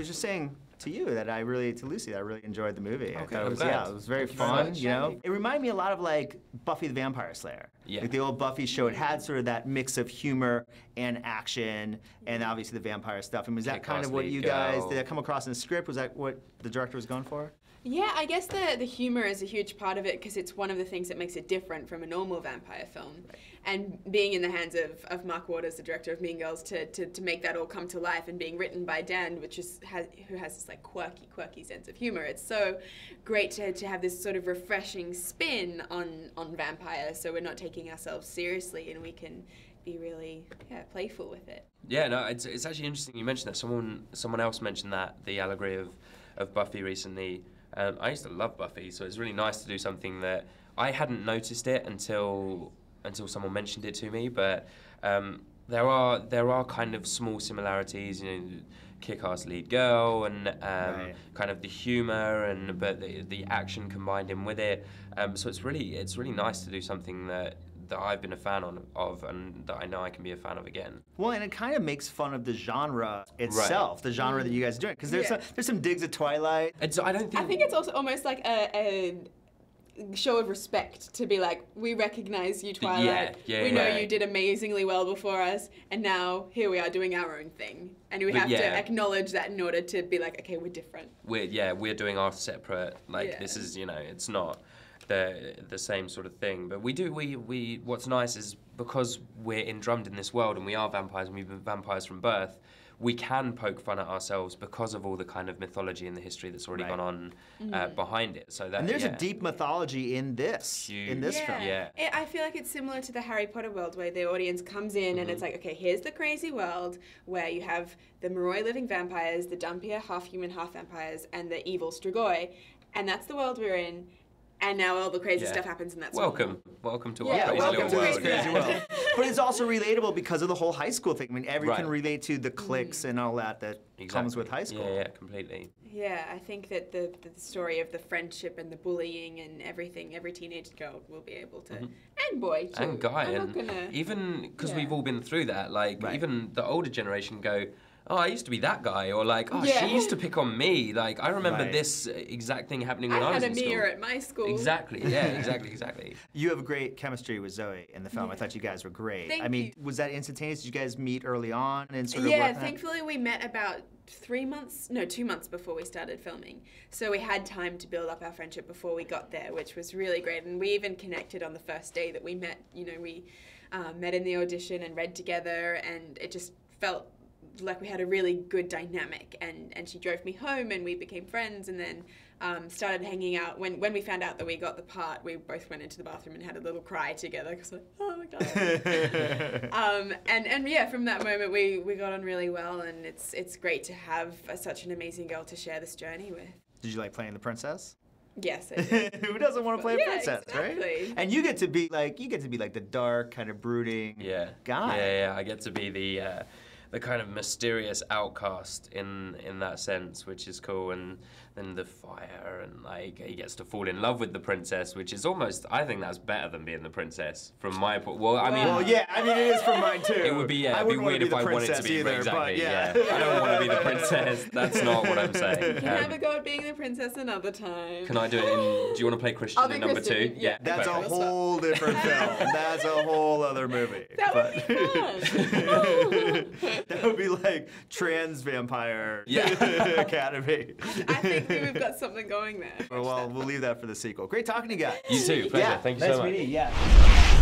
was just saying to you that to Lucy, I really enjoyed the movie. Okay, I thought it was very fun, you know? It reminded me a lot of like Buffy the Vampire Slayer. Yeah. Like the old Buffy show, it had sort of that mix of humor and action, and obviously the vampire stuff. And was that kind of what you guys, did that come across in the script? Was that what the director was going for? Yeah, I guess the humor is a huge part of it because it's one of the things that makes it different from a normal vampire film. Right. And being in the hands of Mark Waters, the director of Mean Girls, to make that all come to life, and being written by Dan, who has this like quirky sense of humor. It's so great to have this sort of refreshing spin on vampires, so we're not taking ourselves seriously and we can be really playful with it. Yeah, no, it's actually interesting you mentioned that. Someone else mentioned that, the allegory of Buffy recently. I used to love Buffy, so it's really nice to do something that I hadn't noticed it until someone mentioned it to me. But there are kind of small similarities, you know, kick-ass lead girl and kind of the humor but the action combined in with it. So it's really nice to do something that I've been a fan of and that I know I can be a fan of again. Well, and it kind of makes fun of the genre itself, the genre that you guys are doing, because there's some digs at Twilight. And so I think it's also almost like a show of respect to be like, we recognize you, Twilight. We know you did amazingly well before us, and now here we are doing our own thing, and we have to acknowledge that in order to be like, okay, we're different. We're doing our separate. Like this is, you know, it's not the same sort of thing, but we what's nice is because we're drummed in this world and we are vampires and we've been vampires from birth, we can poke fun at ourselves because of all the kind of mythology and the history that's already gone on behind it. So that, and there's a deep mythology in this film. Yeah. I feel like it's similar to the Harry Potter world where the audience comes in and it's like, okay, here's the crazy world where you have the Moroi living vampires, the Dhampir half-human, half-vampires, and the evil Strigoi, and that's the world we're in. And now all the crazy stuff happens, and that's welcome to our crazy little world. But it's also relatable because of the whole high school thing. I mean, everyone can relate to the cliques and all that comes with high school. Yeah, completely. Yeah, I think that the story of the friendship and the bullying and everything, every teenage girl will be able to, and boy too. And guy, even because we've all been through that. Like even the older generation go, oh, I used to be that guy, or like, oh, she used to pick on me. Like, I remember this exact thing happening when I was in school. I had a mirror at my school. Exactly, yeah, exactly. You have a great chemistry with Zoe in the film. I thought you guys were great. Thank you. Was that instantaneous? Did you guys meet early on and sort of Yeah, thankfully we met about 2 months before we started filming. So we had time to build up our friendship before we got there, which was really great. And we even connected on the first day that we met. You know, we met in the audition and read together, and it just felt like we had a really good dynamic, and she drove me home and we became friends, and then started hanging out. When we found out that we got the part, we both went into the bathroom and had a little cry together because like, oh my god. And yeah, from that moment we got on really well, and it's great to have such an amazing girl to share this journey with. Did you like playing the princess? Yes, I did. Who doesn't want to play a princess, exactly. right? And you get to be like the dark, kind of brooding guy. Yeah, I get to be the kind of mysterious outcast in that sense, which is cool, and then the fire, and like he gets to fall in love with the princess, which is almost, I think that's better than being the princess from my point. Well, I mean, it is from mine too. It would be it'd be weird if I wanted to be either, exactly. I don't want to be the princess. That's not what I'm saying. You can have a go at being the princess another time. Can I do it? Do you want to play Christian in number 2? Yeah, that's a whole different film. That's a whole other movie. That would be fun. That would be like Trans Vampire Academy. I think we've got something going there. Well, we'll leave that for the sequel. Great talking to you guys. You too. Pleasure. Thank you so much. Nice meeting you. Yeah.